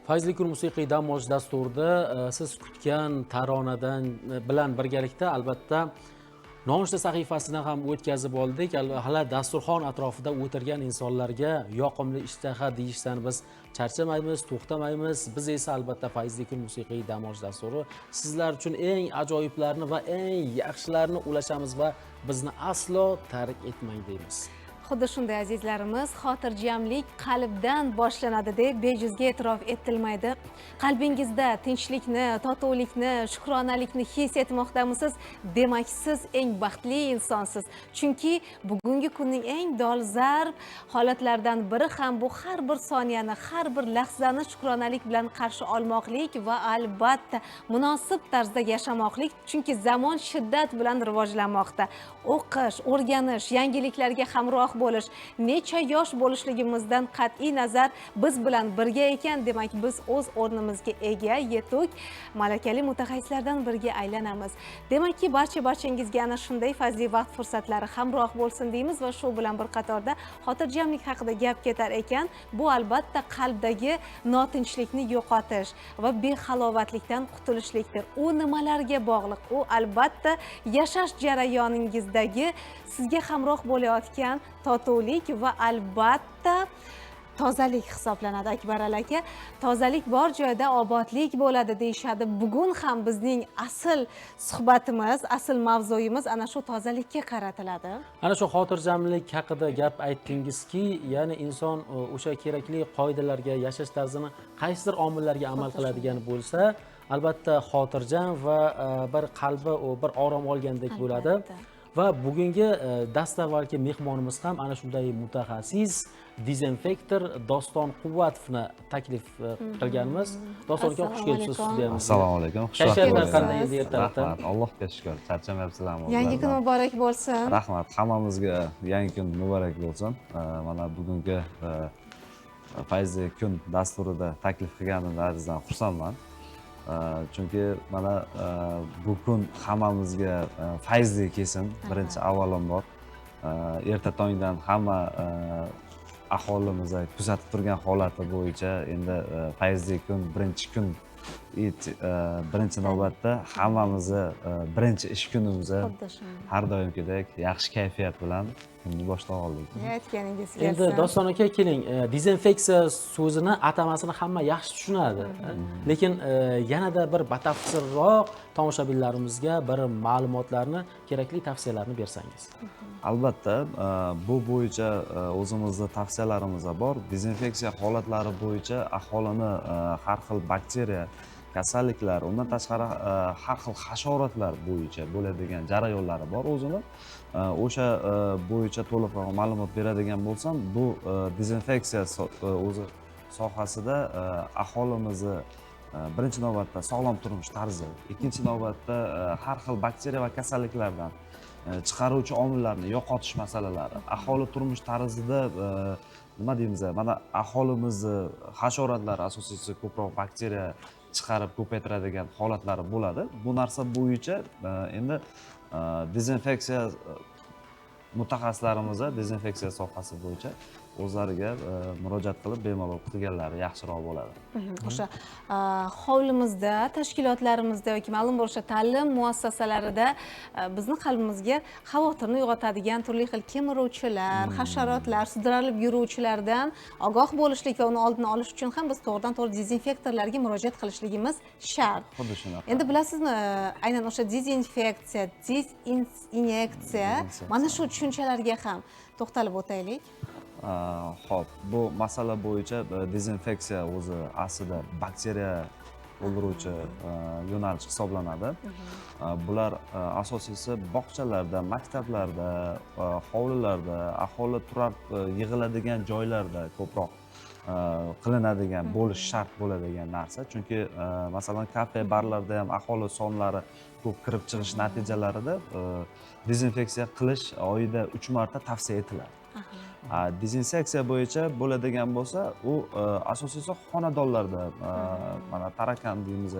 Fayzli kun musiqiy dam olish dasturida siz kutgan taronadan bilan birgalikda albatta nonushta sahifasini ham o'tkazib oldik. Hali dasturxon atrofida o'tirgan insonlarga yoqimli ishtaha deyishdan biz charchamaymiz, to'xtamaymiz. Biz esa albatta Fayzli kun musiqiy dam olish dasturi sizlar uchun eng ajoyiblarni va eng yaxshilarini ulashamiz va bizni aslo tark etmang deymiz. Xuddi shunday azizlarimiz, xotirjamlik qalbdan boshlanadi deb bejizga e'tirof etilmaydi. Qalbingizda tinchlikni, totuvlikni, shukronalikni his etmoqdamisiz? Demak, siz eng baxtli insonsiz. Chunki bugungi kunning eng dolzarb holatlaridan biri ham bu har bir soniyani, har bir lahzani shukronalik bilan qarshi olmoqlik va albatta munosib tarzda yashamoqlik. Chunki zamon shiddat bilan rivojlanmoqda. O'qish, o'rganish, yangiliklarga hamroh bo'lish, necha yosh bo'lishligimizdan qat'iy nazar biz bilan birga ekan, demak biz o'z o'rnimizga ega, yetuk, malakali mutaxassislardan biriga aylanamiz. Demakki barchangizga ana shunday fayzli vaqt fursatlari hamroh bo'lsin deymiz va shu bilan bir qatorda xotirjamlik haqida gap ketar ekan, bu albatta qalbdagi notinchlikni yo'qotish va behalovatlikdan qutulishlikdir. U nimalarga bog'liq? U albatta yashash jarayoningizdagi sizga hamroh bo'layotgan totuvlik va albatta tozalik hisoblanadi. Akbar aka, tozalik bor joyda obodlik bo'ladi deyshadi. Bugun ham bizning asl suhbatimiz, asl mavzuyimiz ana shu tozalikka qaratiladi. Ana shu xotirjamlik haqida gap aytdingizki, ya'ni inson o'sha kerakli qoidalarga, yashash tarzini qaysidir omillarga amal qiladigan bo'lsa, albatta xotirjam va bir qalbi bir orom olgandek bo'ladi. Va bugungi dastavvalki mehmonimiz ham ana shunday mutaxassis, dezinfektor Doston Quvvatovni taklif qilganmiz. Doston aka, xush kelibsiz studiyamizga. Assalomu alaykum. Kayfiyatlar qanday endi ertalabdan? Rahmat, Allohga shukr. Charchamayapsizlarmi? Yangi kun muborak bo'lsin. Rahmat, hammamizga yangi kun muborak bo'lsin. Mana bugungi Fayzli kun dasturida taklif qilganimdan azizdan xursandman. Chunki mana bu kun hammamizga fayzli kelsin. Birinchi avvalambor erta tongdan hamma aholimiz kuzatib turgan holati bo'yicha endi fayzli kun birinchi kun birinchi navbatda hammamizni birinchi ish kunimizni har doimgidek yaxshi kayfiyat bilan kunni boshlab oldik. Aytganingiz kelsin. Endi Doston aka, keling, dezinfeksiya so'zini atamasini hamma yaxshi tushunadi. Lekin yanada bir batafsilroq tomoshabinlarimizga bir ma'lumotlarni, kerakli tavsiyalarni bersangiz. Albatta, bu bo'yicha o'zimizda tavsiyalarimiz bor. Dezinfeksiya holatlari bo'yicha aholini har xil bakteriya, kasalliklar, undan tashqari har xil hasharotlar bo'yicha bo'ladigan jarayonlari bor o'zini. O'sha bo'yicha to'liqroq ma'lumot beradigan bo'lsam, bu dezinfeksiya o'zi sohasida aholimizni birinchi navbatda sog'lom turmush tarzi, ikkinchi navbatda har xil bakteriya va kasalliklardan chiqaruvchi omillarni yo'qotish masalalari, aholi turmush tarzida nima deymiz, mana aholimizni hasharotlari asosiysi ko'proq bakteriya chiqarib ko'paytiradigan holatlari bo'ladi. Bu narsa bo'yicha endi dezinfeksiya mutaxassislarimiz dezinfeksiya sohasi bo'yicha o'zlariga murojaat qilib bemalol qilganlari yaxshiroq bo'ladi. O'sha hovlimizda, tashkilotlarimizda yoki ma'lum bo'lishicha ta'lim muassasalarida bizni qalbimizga xavotirni uyg'otadigan turli xil kemiruvchilar, hasharotlar, sudralib yuruvchilardan ogoh bo'lishlik va uni oldini olish uchun ham biz to'g'ridan-to'g'ri dezinfektorlarga murojaat qilishligimiz shart. Xuddi shunaqa. Endi bilasizmi, aynan o'sha dezinfeksiya, dezinyeksiya, mana shu tushunchalarga ham to'xtalib o'taylik. Xo'p, bu masala bo'yicha dezinfeksiya o'zi aslida bakteriya o'ldiruvchi yo'nalish hisoblanadi. Bular asosiysi bog'chalarda, maktablarda, hovlilarda, aholi turib yig'iladigan joylarda ko'proq qilinadigan bo'lish shart bo'ladigan narsa. Chunki masalan kafe, barlarda ham aholi sonlari ko'p kirib chiqish natijalarida dezinfeksiya qilish oyida 3 marta tavsiya etiladi. Dezinseksiya bo'yicha bo'ladigan bo'lsa, u asosiysi xonadonlarda mana tarakan deymiz,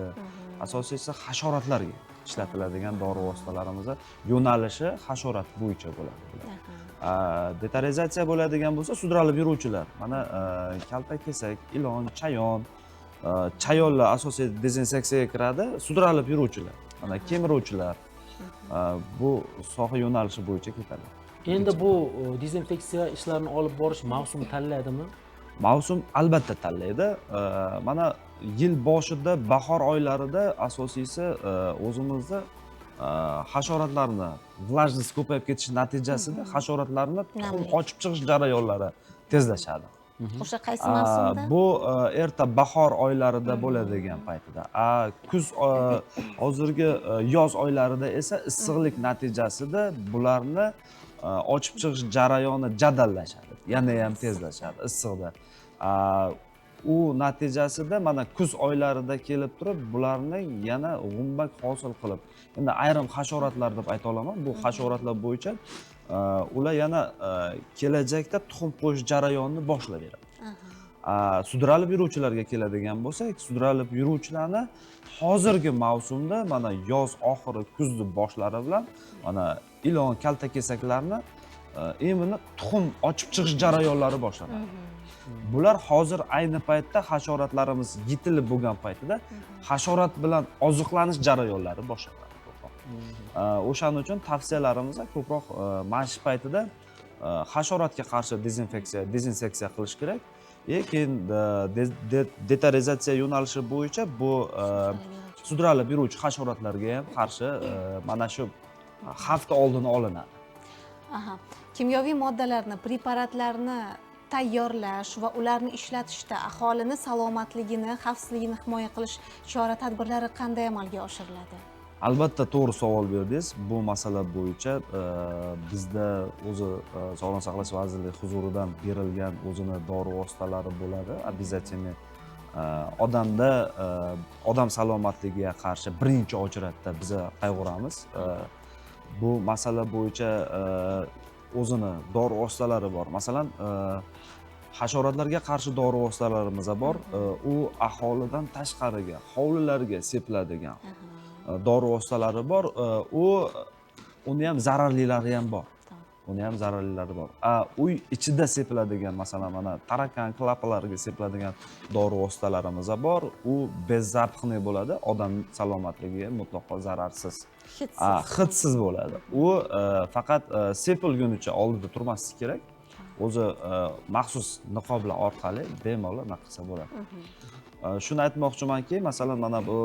asosiysi hasharotlarga ishlatiladigan dori vositalarimiz yo'nalishi hasharot bo'yicha bo'ladi. Detalizatsiya bo'ladigan bo'lsa, sudralib yuruvchilar. Mana kaltakesak, ilon, chayon, chayonlar asosiy dezinseksiyaga kiradi, sudralib yuruvchilar, mana kemiruvchilar bu soha yo'nalishi bo'yicha ketadi. Endi bu dezinfeksiya ishlarini olib borish mavsum tanlaydimi? Mavsum albatta tanlaydi. Mana yil boshida bahor oylarida asosiysi o'zimizda hasharotlarni vlajность ko'payib ketishi natijasida hasharotlarni tuxum ochib chiqish jarayonlari tezlashadi. O'sha qaysi mavsumda? Bu erta bahor oylarida bo'ladigan paytida. Kuz hozirgi yoz oylarida esa issiqlik natijasida bularni ochib chiqish jarayoni jadallashadi. Yana ham tezlashadi issiqda. U natijasida mana kuz oylarida kelib turib bularni yana g'umbak hosil qilib, endi ayrim hasharotlar deb ayta olaman. Bu hasharotlar bo'yicha ular yana kelajakda tuxum qo'yish jarayonini boshlaveradi. Sudralib yuruvchilarga keladigan bo'lsak, sudralib yuruvchilarni hozirgi mavsumda mana yoz oxiri, kuzni boshlari bilan mana ilon kaltakesaklarni emini tuxum ochib chiqish jarayonlari boshlanadi. Bular hozir ayni paytda hasharotlarimiz yetilib bo'lgan paytida hasharot bilan oziqlanish jarayonlari boshlanadi. O'shaning uchun tavsiyalarimiz ko'proq mana shu paytida hasharotga qarshi dezinseksiya qilish kerak. Keyin detarizatsiya yo'nalishi bo'yicha bu sudralib yuruvchi hasharotlarga ham qarshi mana shu xavfni oldini olinadi. Kimyoviy moddalarni, preparatlarni tayyorlash va ularni ishlatishda aholini salomatligini, xavfsizligini himoya qilish chora-tadbirlari qanday amalga oshiriladi? Albatta to'g'ri savol berdingiz. Bu masala bo'yicha bizda o'zi Sog'liqni saqlash vazirligi huzuridan berilgan o'zini dori vositalari bo'ladi. Обязательно odamda odam salomatligiga qarshi birinchi ochratda biz qayg'uramiz. Bu masala bo'yicha o'zini dori vositalari bor. Masalan, hasharotlarga qarshi dori vositalarimiz bor. U aholidan tashqariga, hovlilarga sepiladigan dori vositalari bor. Uni ham zararlilari ham bor. Uy ichida sepiladigan, masalan, mana tarakan klapalarga sepiladigan dori vositalarimiz bor. U bezzapxniy bo'ladi, odam salomatligiga mutlaqo zararsiz. Hidsiz bo'ladi. U faqat sepilgunicha oldida turmasligi kerak. O'zi maxsus niqoblar orqali bemalol nima qilsa bo'ladi. Shuni aytmoqchimanki, masalan, mana bu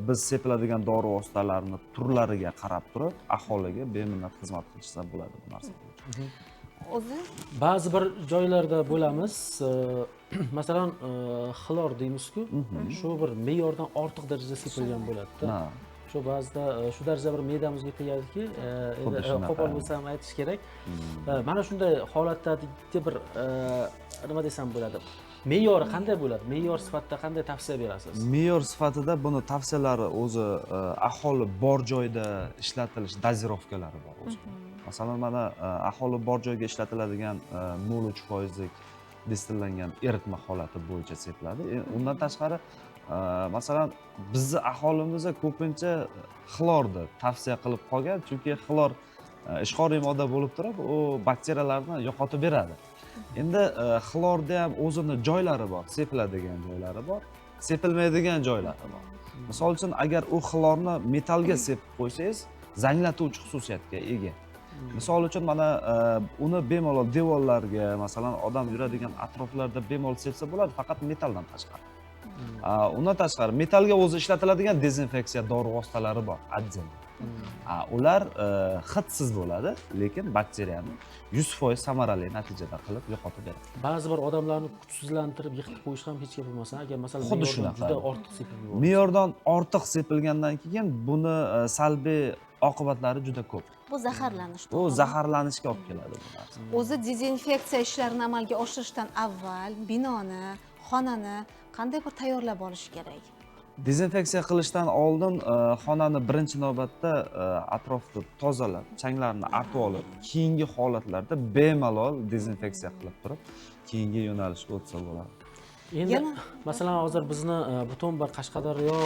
biz sepiladigan dori vositalarini turlariga qarab turib, aholiga beminnat xizmat qilishsa bo'ladi bu narsa. O'zi ba'zi bir joylarda bo'lamiz, masalan, xlor deymiz-ku, shu bir me'yordan ortiq darajada sepilgan bo'ladi-da. Shu ba'zida shu darajada bir me'damizga tegadiki, qo'pol bo'lsam aytish kerak. Mana shunday holatdagi bir nima desam bo'ladi? Me'yori qanday bo'ladi? Me'yor sifatida qanday tavsiya berasiz? Me'yor sifatida buni tavsiyalari o'zi aholi bor joyda ishlatilish dozirovkalari bor o'zi. Masalan, mana aholi bor joyga ishlatiladigan 0,3% distillangan eritma holati bo'yicha sepiladi. Undan tashqari masalan, bizni aholimiz ko'pincha xlorni tavsiya qilib qolgan, chunki xlor ishqoriy modda bo'lib turib, u bakteriyalarni yo'qotib beradi. Endi xlorda ham o'zini joylari bor, sepiladigan joylari bor, sepilmaydigan joylari bor. Misol uchun, agar u xlorni metallga sepib qo'ysangiz, zanglatuvchi xususiyatga ega. Misol uchun, mana uni bemalol devorlarga, masalan, odam yuradigan atroflarda bemalol sepsa bo'ladi, faqat metalldan tashqari. Undan tashqari metallga o'zi ishlatiladigan dezinfeksiya dori vositalari bor, отдельно. Ular hidsiz bo'ladi, lekin bakteriyani 100% samarali natijada qilib yo'qotib beradi. Ba'zi bir odamlarni kuchsizlantirib yiqitib qo'yish ham hech gap bo'lmasa, agar masalan xuddi me'yordan shunaqa. juda ortiq sepilib yuborsa. Me'yordan ortiq sepilgandan keyin buni salbiy oqibatlari juda ko'p. bu zaharlanish. Bu zaharlanishga olib keladi bu narsa. O'zi dezinfeksiya ishlarini amalga oshirishdan avval binoni, xonani qanday bir tayyorlab olish kerak? Dezinfeksiya qilishdan oldin xonani birinchi navbatda atrofni tozalab, changlarni artib olib, keyingi holatlarda bemalol dezinfeksiya qilib turib, keyingi yo'nalishga o'tsa bo'ladi. Endi masalan hozir bizni butun bir Qashqadaryo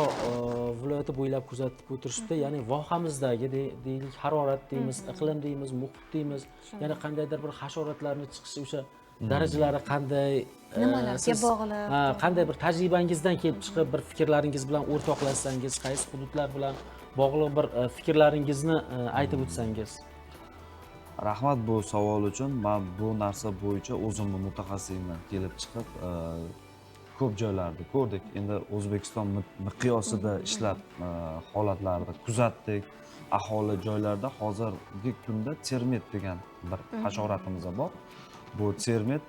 viloyati bo'ylab kuzatib o'tirishda, ya'ni vohamizdagi deylik harorat deymiz, iqlim deymiz, muhit deymiz, yana qandaydir bir hasharotlarning chiqishi o'sha darajalari qanday? Nimalarga siz, bog'liq? qanday bir tajribangizdan kelib chiqib bir fikrlaringiz bilan o'rtoqlashsangiz, qaysi hududlar bilan bog'liq bir fikrlaringizni aytib o'tsangiz. Rahmat bu savol uchun. Men bu narsa bo'yicha o'zimni mutaxassisman kelib chiqib ko'p joylarda ko'rdik. Endi O'zbekiston miqyosida ishlab holatlarni kuzatdik. Aholi joylarda hozirgi kunda termit degan bir hasharotimiz bor. Bu termit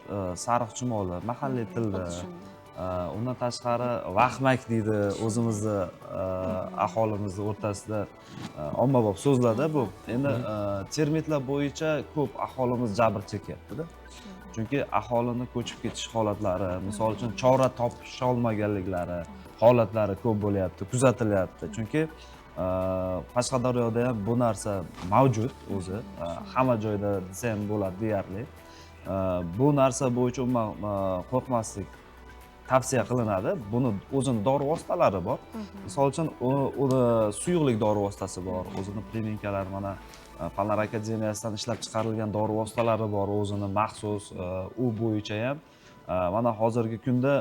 sariq chumoli mahalliy tilda. Undan tashqari vahmak deydi o'zimizni aholimiz o'rtasida ommabop so'zlarda bu. Endi termitlar bo'yicha ko'p aholimiz jabr chekyapti-da. Chunki aholini ko'chib ketish holatlari, misol uchun chora topisha olmaganliklari holatlari ko'p bo'lyapti, kuzatilyapti. Chunki Qashqadaryoda ham bu narsa mavjud o'zi, hamma joyda desa ham bo'ladi deyarli. Bu narsa bo'yicha umuman qo'rqmaslik tavsiya qilinadi. Buni o'zini dori vositalari bor. Misol uchun uni suyuqlik dori vositasi bor, o'zini priminkalari mana Fanlar akademiyasidan ishlab chiqarilgan dori vositalari bor, o'zini maxsus u bo'yicha ham mana hozirgi kunda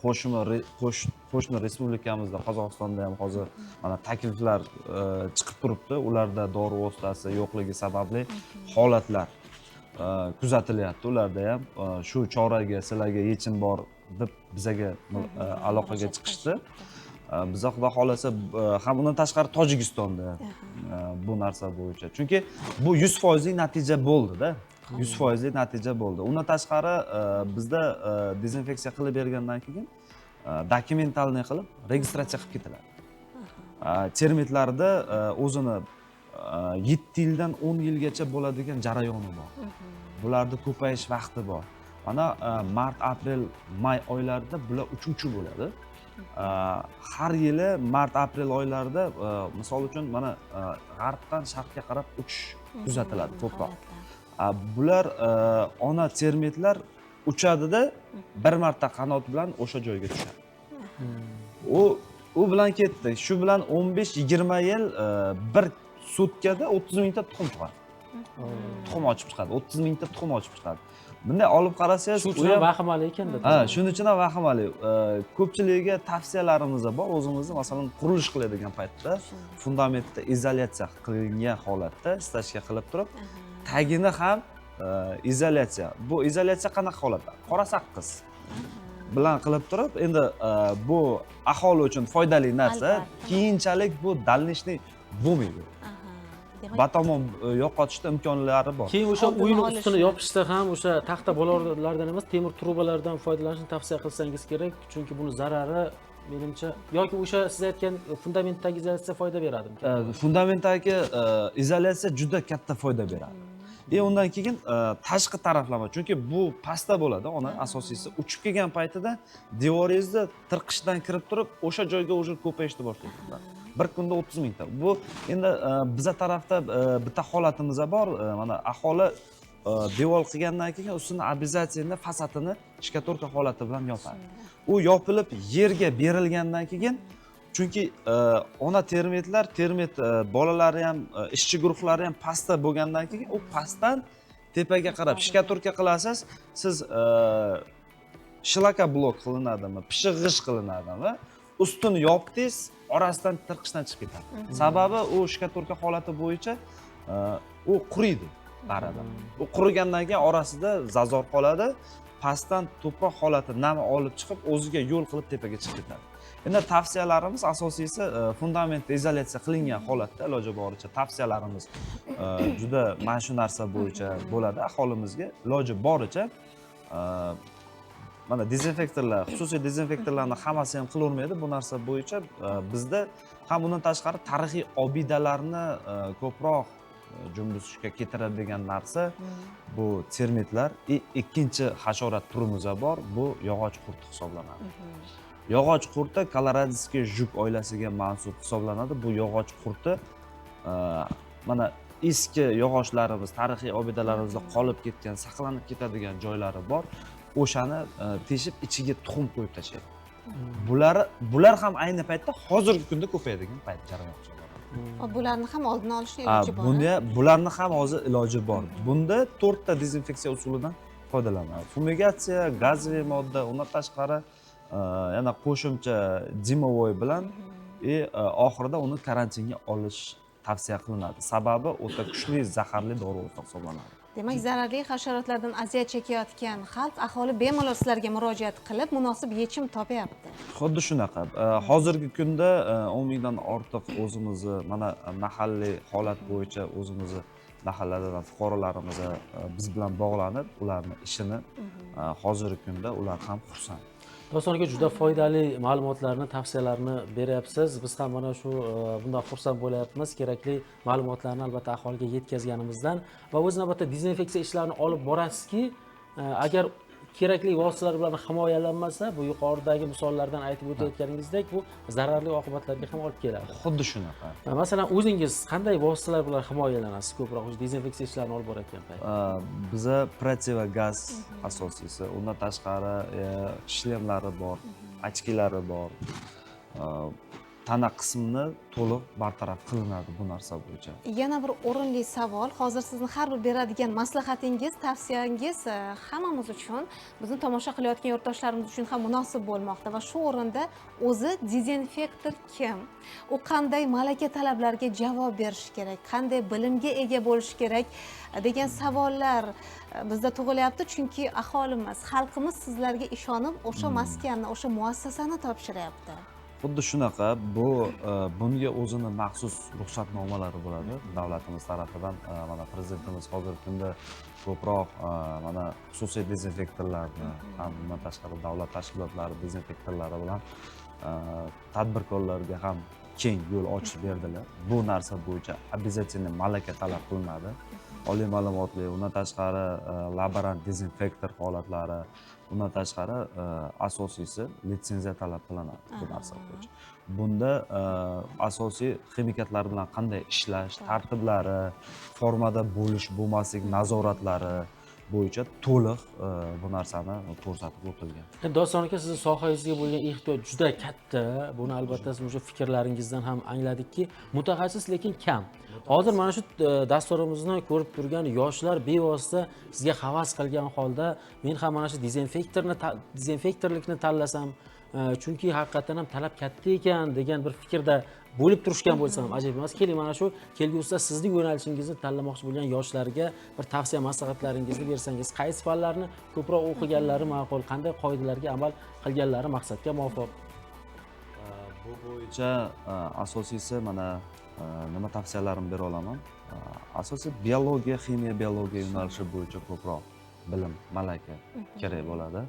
qo'shni respublikamizda Qozog'istonda ham hozir mana takliflar chiqib turibdi. Ularda dori vositasi yo'qligi sababli holatlar kuzatilyapti. Ularda ham shu choraga sizlarga yechim bor deb bizaga aloqaga chiqishdi. Biza xudo xolasa ham undan tashqari Tojikistonda bu narsa bo'yicha. Chunki bu 100% natija bo'ldi-da. 100% natija bo'ldi. Undan tashqari bizda dezinfeksiya qilib bergandan keyin dokumentalniy qilib registratsiya qilib ketiladi. Termitlarda o'zini 7 yildan 10 yilgacha bo'ladigan jarayoni bor. Bularda ko'payish vaqti bor. Mana mart, aprel, may oylarida bular uchuvchi bo'ladi. Har yili mart, aprel oylarida misol uchun mana g'arbdan sharqqa qarab uchish kuzatiladi ko'proq. Bular ona termitlar uchadida bir marta qanot bilan o'sha joyga tushadi. U bilan ketdi. Shu bilan 15-20 yil bir sutkada 30 mingta tuxum chiqadi. Tuxum ochib chiqadi. 30 mingta tuxum ochib chiqadi. Bunday olib qarasangiz, shu uchun vahimali ekanda. Shuning uchun ham vahimali. Ko'pchiligiga tavsiyalarimiz bor. O'zimizni masalan qurilish qiladigan paytda fundamentda izolyatsiya qilingan holatda stachka qilib turib, tagini ham izolyatsiya. Bu izolyatsiya qanaqa holatda? Qora sakkiz bilan qilib turib, endi bu aholi uchun foydali narsa. Keyinchalik bu dalnishni bo'lmaydi. Batamom yo'qotishda imkonlari bor. Keyin o'sha uyni ustini yopishda ham o'sha taxta bolalardan emas, temir trubalardan foydalanishni tavsiya qilsangiz kerak, chunki buni zarari menimcha yoki o'sha siz aytgan fundamentdagi izolyatsiya foyda beradimi? Fundamentdagi izolyatsiya juda katta foyda beradi. Undan keyin tashqi taraflama, chunki bu pasta bo'ladi, ona asosiysi uchib kelgan paytida devoringizni tirqishdan kirib turib, o'sha joyga o'sha ko'payishni boshlaydi. Bir kunda 30 mingta. Bu endi biza tarafda bitta holatimiz bor. Mana aholi devor qilgandan keyin ustini обязательно fasadini shkatorka holati bilan yopadi. U yopilib yerga berilgandan keyin chunki ona termit bolalari ham, ishchi guruhlari ham pastda bo'lgandan keyin u pastdan tepaga qarab shkatorka qilasiz, siz shlaka blok qilinadimi, pishig'ish qilinadimi, ustini yopdingiz, orasidan tirqishdan chiqib ketadi. Sababi u shkatorka holati bo'yicha u quriydi baribir. U qurigandan keyin orasida zazor qoladi, pastdan to'proq holati nam olib chiqib, o'ziga yo'l qilib tepaga chiqib ketadi. Endi tavsiyalarimiz asosiysi fundamentda izolyatsiya qilingan holatda iloji boricha tavsiyalarimiz juda mana shu narsa bo'yicha bo'ladi aholimizga. Iloji boricha mana dezinfektorlar, xususiy dezinfektorlarning hammasi ham qilavermaydi bu narsa bo'yicha. Bizda ham undan tashqari tarixiy obidalarni ko'proq junbuzishga keltiradigan narsa bu termitlar. Ikkinchi hasharot turimiz bor, bu yog'och qurti hisoblanadi. Yog'och qurti Koloradskiy juk oilasiga mansub hisoblanadi. Bu yog'och qurti mana eski yog'ochlarimiz, tarixiy obidalarimizda qolib ketgan, saqlanib ketadigan joylari bor. O'shani teshib ichiga tuxum qo'yib tashlaydi. Bular ham ayni paytda hozirgi kunda ko'payadigan payt jarayon hisoblanadi. Bularni ham oldini olishning iloji bor. Bularni ham hozir iloji bor. Bunda 4 ta dezinfeksiya usulidan foydalanadi. Fumigatsiya gazli modda, undan tashqari yana qo'shimcha dimovoy bilan oxirida uni karantinga olish tavsiya qilinadi. Sababi o'ta kuchli zaharli dori hisoblanadi. Demak, zararli hasharotlardan aziyat chekayotgan xalq, aholi bemalol sizlarga murojaat qilib, munosib yechim topyapti. Xuddi shunaqa. Hozirgi kunda 10 mingdan ortiq o'zimizni mana mahalliy holat bo'yicha o'zimizni mahalladan fuqarolarimiz biz bilan bog'lanib, ularni ishini hozirgi kunda ular ham xursand. Doston aka, juda foydali ma'lumotlarni, tavsiyalarni beryapsiz. Biz ham mana shu bundan xursand bo'layapmiz. Kerakli ma'lumotlarni albatta aholiga yetkazganimizdan va o'z navbatida dezinfeksiya ishlarini olib borasizki, agar kerakli vositalar bilan himoyalanmasa, bu yuqoridagi misollardan aytib o'tayotganingizdek, bu zararli oqibatlarga ham olib keladi. Xuddi shunaqa. Masalan, o'zingiz qanday vositalar bilan himoyalanasiz ko'proq o'sha dezinfeksiya ishlarini olib borayotgan paytda? Biza protiva gaz asosiysi, undan tashqari shlemlari bor, ochkilari bor. Tana qismini to'liq bartaraf qilinadi bu narsa bo'yicha. Yana bir o'rinli savol, hozir sizni har bir beradigan maslahatingiz, tavsiyangiz hammamiz uchun, bizni tomosha qilayotgan yurtdoshlarimiz uchun ham munosib bo'lmoqda va shu o'rinda o'zi dezinfektor kim? U qanday malaka talablarga javob berishi kerak, qanday bilimga ega bo'lishi kerak degan savollar bizda tug'ilyapti, chunki aholimiz, xalqimiz sizlarga ishonib o'sha maskanni, o'sha muassasani topshiryapti. Xuddi shunaqa, bunga o'zini maxsus ruxsatnomalari bo'ladi davlatimiz tarafidan. Mana prezidentimiz hozirgi kunda ko'proq mana xususiy dezinfektorlarni, ham bundan tashqari davlat tashkilotlari dezinfektorlari bilan tadbirkorlarga ham keng yo'l ochib berdilar. Bu narsa bo'yicha обязательно malaka talab qilinadi. Oliy ma'lumotli, undan tashqari laborant dezinfektor holatlari, undan tashqari asosiysi litsenziya talab qilinadi bu narsa bo'yicha. Bunda asosiy ximikatlar bilan qanday ishlash, tartiblari, formada bo'lish, bo'lmaslik nazoratlari bo'yicha to'liq bu narsani ko'rsatib o'tilgan. Doston aka, sizni sohangizga bo'lgan ehtiyoj juda katta. Buni albatta siz o'sha fikrlaringizdan ham angladikki, mutaxassis lekin kam. Hozir mana shu dasturimizni ko'rib turgan yoshlar bevosita sizga havas qilgan holda, men ham mana shu dezinfektorlikni tanlasam, chunki haqiqatan ham talab katta ekan degan bir fikrda bo'lib turishgan bo'lsam ajab emas. Keling, mana shu kelgusida sizning yo'nalishingizni tanlamoqchi bo'lgan yoshlarga bir tavsiya maslahatlaringizni bersangiz, qaysi fanlarni ko'proq o'qiganlari ma'qul, qanday qoidalarga amal qilganlari maqsadga muvofiq? Bu bo'yicha asosiysi mana nima tavsiyalarimni bera olaman? Asosiy biologiya, ximiya, biologiya yo'nalishi bo'yicha ko'proq bilim, malaka kerak bo'ladi.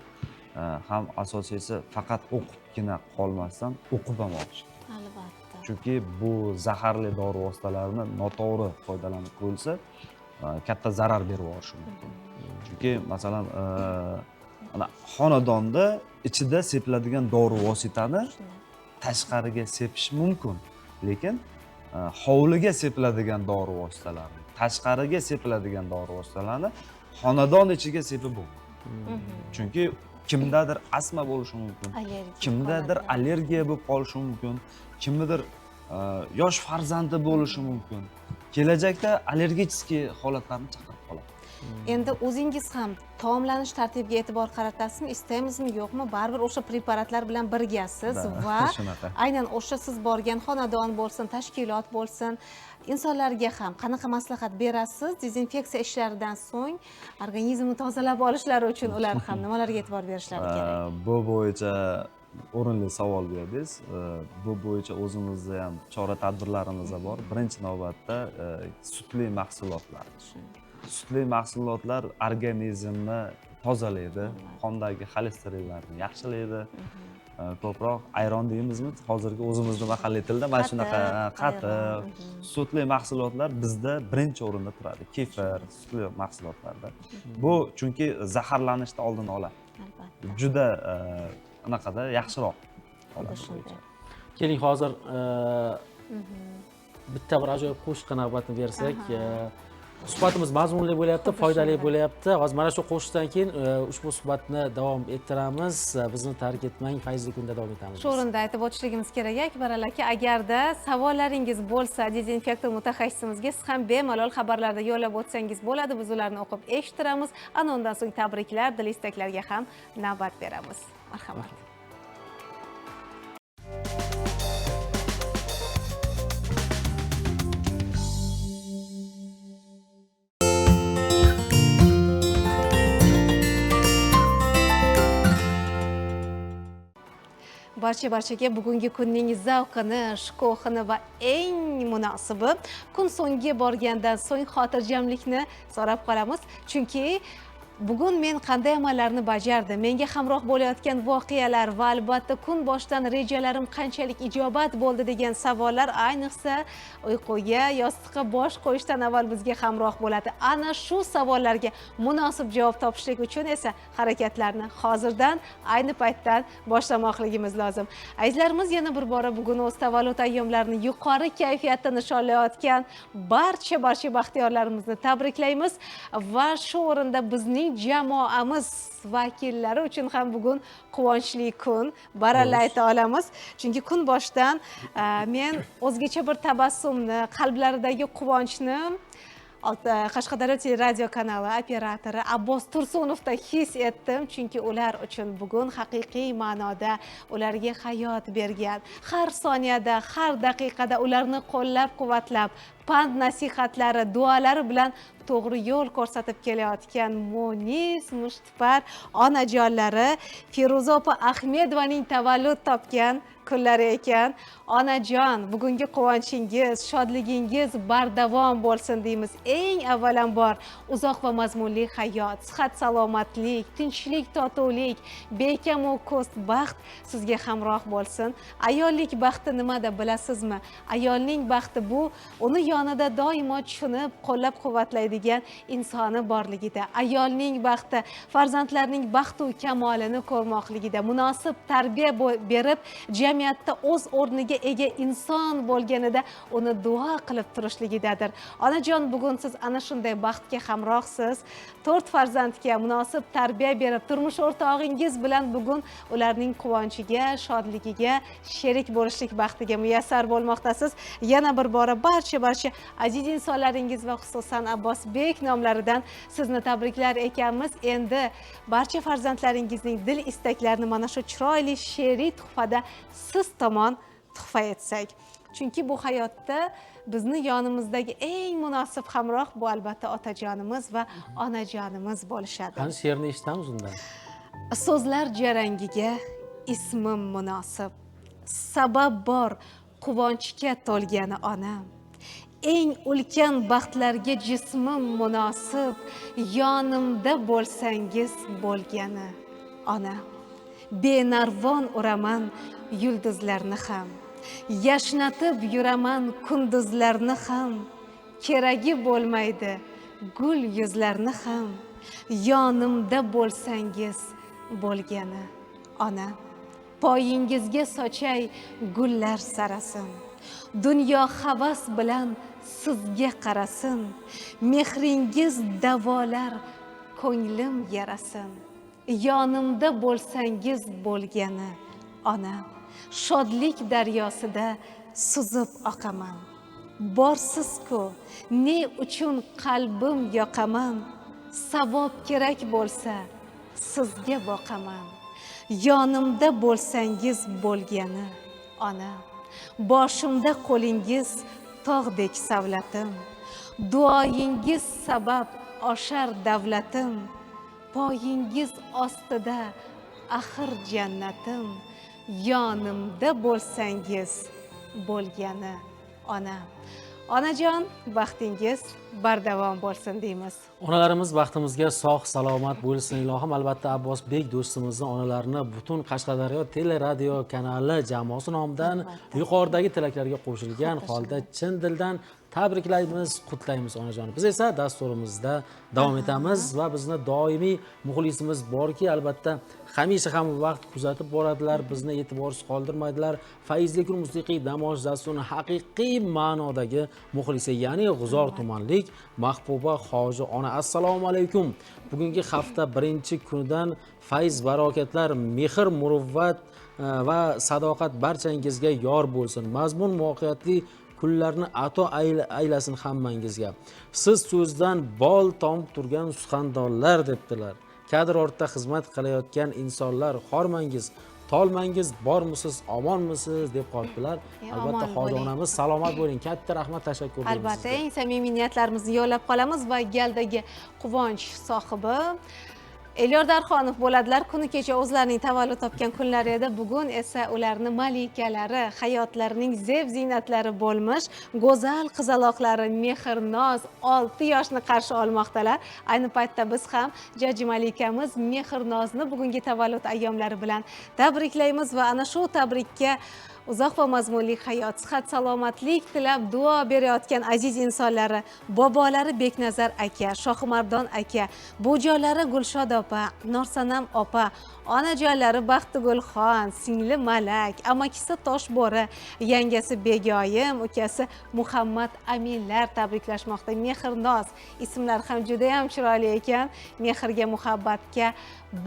Ham asosiysi faqat o'qibgina qolmasdan o'qib ham olish. Albatta. Chunki bu zaharli dori vositalarini noto'g'ri foydalanib qo'yilsa, katta zarar berib yuborishi mumkin. Chunki masalan, mana xonadonda ichida sepiladigan dori vositani tashqariga sepish mumkin, lekin hovliga sepiladigan dori vositalarini, tashqariga sepiladigan dori vositalarini xonadon ichiga sepib bo'lmaydi. Chunki kimdadir astma bo'lishi mumkin, kimdadir allergiya bo'lib qolishi mumkin, kimnidir yosh farzandi bo'lishi mumkin. Kelajakda allergik holatlarni chaqirib qoladi. Endi o'zingiz ham taomlanish tartibiga e'tibor qaratasizmi, istaymizmi, yo'qmi, baribir o'sha preparatlar bilan birgasiz va aynan o'sha siz borgan xonadon bo'lsin, tashkilot bo'lsin, insonlarga ham qanaqa maslahat berasiz? Dezinfeksiya ishlaridan so'ng organizmni tozalab olishlari uchun ular ham nimalarga e'tibor berishlari kerak? Bu bo'yicha o'rinli savol berdingiz. Bu bo'yicha o'zimizda ham chora-tadbirlarimiz bor. Birinchi navbatda sutli mahsulotlar. Sutli mahsulotlar organizmni tozalaydi, qondagi xolesterinlarni yaxshilaydi. Ko'proq ayron deymizmi? Hozirgi o'zimizning mahalliy tilda mana shunaqa qatiq, sutli mahsulotlar bizda birinchi o'rinda turadi. Kefir, sutli mahsulotlarda. Bu chunki zaharlanishni oldini oladi. Albatta. Juda anaqada yaxshiroq. Keling, hozir bitta bir ajoyib qo'shiqqa navbatni bersak, suhbatimiz mazmunli bo'lyapti, foydali bo'lyapti. Hozir mana shu qo'shiqdan keyin ushbu suhbatni davom ettiramiz. Bizni tark etmang, fayzli kunda davom etamiz. Shu o'rinda aytib o'tishligimiz kerak, Akbarali aka, agarda savollaringiz bo'lsa, dezinfektor mutaxassisimizga siz ham bemalol xabarlarda yo'llab o'tsangiz bo'ladi. Biz ularni o'qib eshittiramiz. Ana undan so'ng tabriklar, dil istaklarga ham navbat beramiz. Marhamat. Barchaga bugungi kunning zavqini, shukuhini va eng munosibi kun so'ngiga borgandan so'ng xotirjamlikni so'rab qolamiz. Chunki bugun men qanday amallarni bajardim, menga hamroh bo'layotgan voqealar va albatta kun boshidan rejalarim qanchalik ijobat bo'ldi degan savollar ayniqsa uyquga, yostiqqa bosh qo'yishdan avval bizga hamroh bo'ladi. Ana shu savollarga munosib javob topishlik uchun esa harakatlarni hozirdan, ayni paytdan boshlamoqligimiz lozim. Azizlarimiz, yana bir bora bugun o'z tavallud ayyomlarini yuqori kayfiyatda nishonlayotgan barcha baxtiyorlarimizni tabriklaymiz va shu o'rinda bizning jamoamiz vakillari uchun ham bugun quvonchli kun, baralla ayta olamiz. Chunki kun boshidan men o'zgacha bir tabassumni, qalblaridagi quvonchni Qashqadaryo teleradio kanali operatori Abbos Tursunovda his etdim. Chunki ular uchun bugun haqiqiy ma'noda ularga hayot bergan, har soniyada, har daqiqada ularni qo'llab-quvvatlab, pand nasihatlari, duolari bilan to'g'ri yo'l ko'rsatib kelayotgan munis, mushtipar onajonlari Feruza opa Ahmedovaning tavallud topgan kunlari ekan. Onajon, bugungi quvonchingiz, shodligingiz bardavom bo'lsin deymiz. Eng avvalambor uzoq va mazmunli hayot, sihat, salomatlik, tinchlik, totuvlik, bekamu ko'st baxt sizga hamroh bo'lsin. Ayollik baxti nimada bilasizmi? Ayolning baxti bu uni yonida doimo tushunib, qo'llab-quvvatlaydigan insoni borligida. Ayolning baxti farzandlarning baxtu kamolini ko'rmoqligida, munosib tarbiya berib, jamiyatda o'z o'rniga ega inson bo'lganida uni duo qilib turishligidadir. Onajon, bugun siz ana shunday baxtga hamrohsiz. 4 farzandga munosib tarbiya berib, turmush o'rtog'ingiz bilan bugun ularning quvonchiga, shodligiga sherik bo'lishlik baxtiga muyassar bo'lmoqdasiz. Yana bir bora barcha aziz insonlaringiz va xususan Abbosbek nomlaridan sizni tabriklar ekanmiz. Endi barcha farzandlaringizning dil istaklarini mana shu chiroyli she'riy tuhfada siz tomon tuhfa etsak. Chunki bu hayotda bizni yonimizdagi eng munosib hamroh bu albatta otajonimiz va onajonimiz bo'lishadi. Qani she'rni eshitamiz undan. So'zlar jarangiga ismim munosib, sabab bor quvonchga to'lgani onam. Eng ulkan baxtlarga jismim munosib, yonimda bo'lsangiz bo'lgani ona. Benarvon uraman yulduzlarni ham, yashnatib yuraman kunduzlarni ham, keragi bo'lmaydi gul yuzlarni ham, yonimda bo'lsangiz bo'lgani ona. Poyingizga sochay gullar sarasin, dunyo havas bilan sizga qarasin, mehringiz davolar ko'nglim yarasin, yonimda bo'lsangiz bo'lgani ona. Shodlik daryosida suzib oqaman, borsiz-ku ne uchun qalbim yoqaman, savob kerak bo'lsa sizga boqaman, yonimda bo'lsangiz bo'lgani ona. Boshimda qo'lingiz tog'dek savlatim, duoyingiz sabab oshar davlatim, poyingiz ostida axir jannatim, yonimda bo'lsangiz bo'lgani ona. Onajon, baxtingiz bardavom bo'lsin deymiz. Onalarimiz baxtimizga sog' salomat bo'lsin ilohim. Albatta Abbosbek do'stimizni onalarini butun Qashqadaryo teleradio kanali jamoasi nomidan yuqoridagi tilaklarga qo'shilgan holda chin dildan tabriklaymiz, qutlaymiz onajon. Biz esa dasturimizda davom etamiz va bizni doimiy muxlisimiz borki, albatta hamisha ham vaqt kuzatib boradilar, bizni e'tiborsiz qoldirmaydilar. Fayzli kun musiqiy dam olish dasturini haqiqiy ma'nodagi muxlisi, ya'ni G'uzor tumanlik o'tdik. Mahbuba Hoji ona, assalomu alaykum. Bugungi hafta birinchi kunidan fayz barokatlar, mehr muruvvat va sadoqat barchangizga yor bo'lsin. Mazmun muvaffaqiyatli kunlarni ato aylasin hammangizga. Siz so'zdan bol tomib turgan suxandonlar debdilar. Kadr ortida xizmat qilayotgan insonlar, xormangiz, tolmangiz bormisiz, omonmisiz deb qolibdilar. Albatta Hoji onamiz salomat bo'ling. Katta rahmat, tashakkur deymiz. Albatta, eng samimiy niyatlarimizni yo'llab qolamiz va galdagi quvonch sohibi Elyor Darxonov bo'ladilar. Kuni kecha o'zlarining tavallud topgan kunlari edi. Bugun esa ularni malikalari, hayotlarining zeb ziynatlari bo'lmish go'zal qizaloqlari Mehrnoz 6 yoshni qarshi olmoqdalar. Ayni paytda biz ham jajji malikamiz Mehrnozni bugungi tavallud ayyomlari bilan tabriklaymiz va ana shu tabrikka uzoq va mazmunli hayot, sihat, salomatlik tilab duo berayotgan aziz insonlari, bobolari Beknazar aka, Shohimardon aka, bujonlari Gulshod opa, Norsanam opa, onajonlari Baxtigulxon, singli Malak, amakisi Toshbo'ri, yangasi Begoyim, ukasi Muhammad Aminlar tabriklashmoqda. Mehrnoz ismlar ham juda ham chiroyli ekan. Mehrga, muhabbatga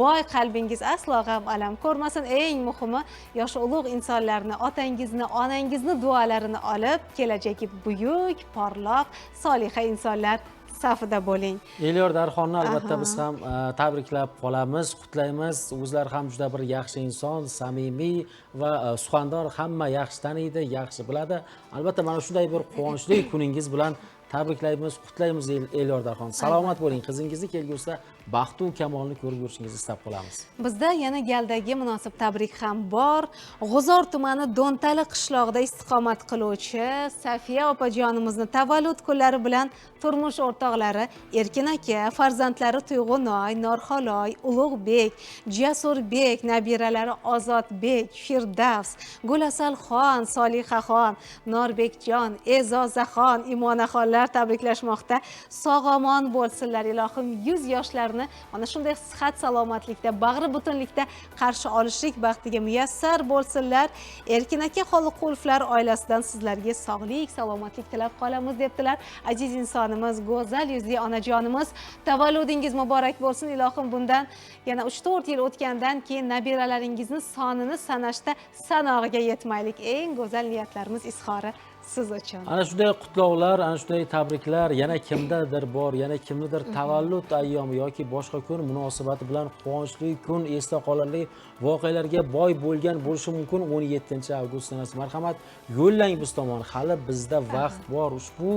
boy qalbingiz aslo g'am alam ko'rmasin. Eng muhimi, yoshi ulug' insonlarni, otangizni, onangizni duolarini olib, kelajagi buyuk, porloq, soliha insonlar safida bo'ling. Elyor Darxonni albatta biz ham tabriklab qolamiz, qutlaymiz. O'zlari ham juda bir yaxshi inson, samimiy va suxandor, hamma yaxshi taniydi, yaxshi biladi. Albatta mana shunday bir quvonchli kuningiz bilan tabriklaymiz, qutlaymiz Elyor Darxon. Salomat bo'ling. Qizingizni kelgusida baxtu kamolni ko'rib yurishingizni istab qolamiz. Bizda yana galdagi munosib tabrik ham bor. G'uzor tumani Do'ntali qishlog'ida istiqomat qiluvchi Safiya opajonimizni tavallud kunlari bilan turmush o'rtoqlari Erkin aka, farzandlari Tuyg'unoy, Norxoloy, Ulug'bek, Jasurbek, nabiralari Ozodbek, Firdavs, Gulasalxon, Solihaxon, Norbekjon, E'zozaxon, Imonaxonlar tabriklashmoqda. Sog'-omon bo'lsinlar ilohim, 100 yoshlarni mana shunday sihat salomatlikda, bag'ri butunlikda qarshi olishlik baxtiga muyassar bo'lsinlar. Erkin aka Xoliqulovlar oilasidan sizlarga sog'lik, salomatlik tilab qolamiz debdilar. Aziz insonimiz, go'zal yuzli onajonimiz, tavalludingiz muborak bo'lsin ilohim. Bundan yana 3-4 yil o'tgandan keyin nabiralaringizni sonini sanashda sanog'iga yetmaylik. Eng go'zal niyatlarimiz izhori siz uchun. Ana shunday qutlovlar, ana shunday tabriklar yana kimdadir bor, yana kimnidir tavallud ayyomi yoki boshqa kun munosabati bilan quvonchli kun, esda qolarli voqealarga boy bo'lgan bo'lishi mumkin. 17-avgust sanasi marhamat yo'llang biz tomon. Hali bizda vaqt bor. Ushbu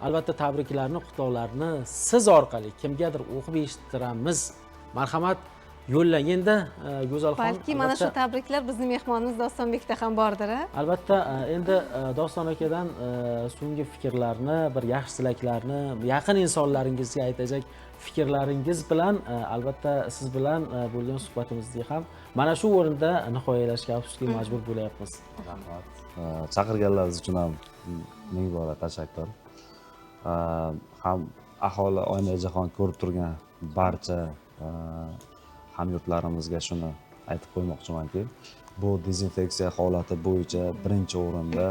albatta tabriklarni, qutlovlarni siz orqali kimgadir o'qib eshittiramiz. Marhamat yo'llang. Endi Go'zalxon, balki mana shu tabriklar bizning mehmonimiz Dostonbekda ham bordir. Albatta endi Doston akadan so'nggi fikrlarni, bir yaxshi tilaklarni, yaqin insonlaringizga aytajak fikrlaringiz bilan albatta siz bilan bo'lgan suhbatimizga ham mana shu o'rinda nihoyalashga afsuski majbur bo'layapmiz. Rahmat. Chaqirganlaringiz uchun ham ming bora tashakkur. Ham aholi Oynajahon ko'rib turgan barcha hamyurtlarimizga shuni aytib qo'ymoqchimanki, bu dezinfeksiya holati bo'yicha birinchi o'rinda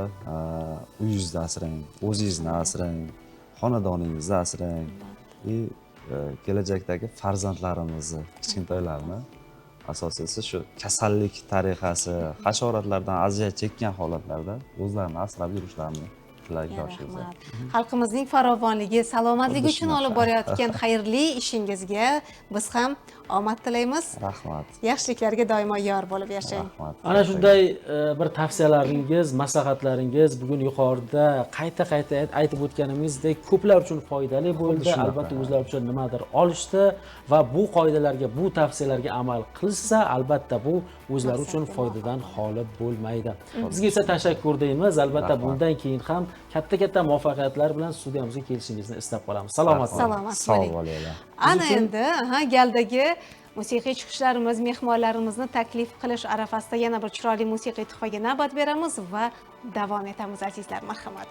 uyingizni asrang, o'zingizni asrang, xonadoningizni asrang va kelajakdagi farzandlarimizni, kichkintoylarni asosiysi shu kasallik tariqasi, hasharotlardan aziyat chekkan holatlarda o'zlarini asrab yurishlarini tilagi yoshingizga. Xalqimizning farovonligi, salomatligi uchun olib borayotgan xayrli ishingizga biz ham omad tilaymiz. Rahmat. Yaxshiliklarga doimo yor bo'lib yashang. Rahmat. Ana shunday bir tavsiyalaringiz, maslahatlaringiz bugun yuqorida qayta aytib o'tganimizdek ko'plar uchun foydali bo'ldi. Albatta o'zlar uchun nimadir olishdi va bu qoidalarga, bu tavsiyalarga amal qilsa, albatta bu o'zlari uchun foydadan xoli bo'lmaydi. Sizga esa tashakkur deymiz. Albatta bundan keyin ham katta muvaffaqiyatlar bilan studiyamizga kelishingizni istab qolamiz. Salomat bo'ling. Sog' bo'linglar. Ana endi galdagi musiqiy chiqishlarimiz, mehmonlarimizni taklif qilish arafasida yana bir chiroyli musiqiy tuhfaga navbat beramiz va davom etamiz azizlar. Marhamat.